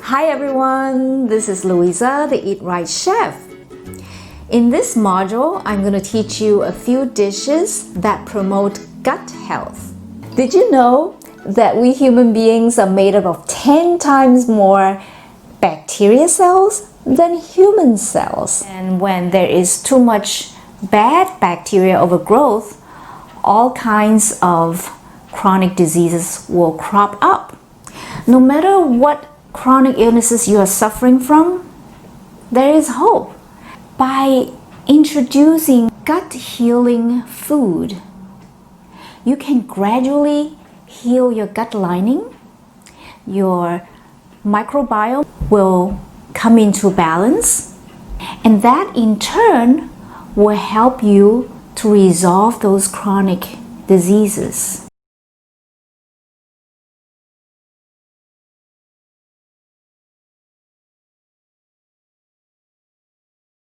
Hi everyone, this is Louisa, the Eat Right Chef. In this module, I'm going to teach you a few dishes that promote gut health. Did you know that we human beings are made up of 10 times more bacteria cells than human cells? And when there is too much bad bacteria overgrowth, all kinds of chronic diseases will crop up. No matter what chronic illnesses you are suffering from, there is hope. By introducing gut healing food, you can gradually heal your gut lining. Your microbiome will come into balance, and that in turn will help you to resolve those chronic diseases.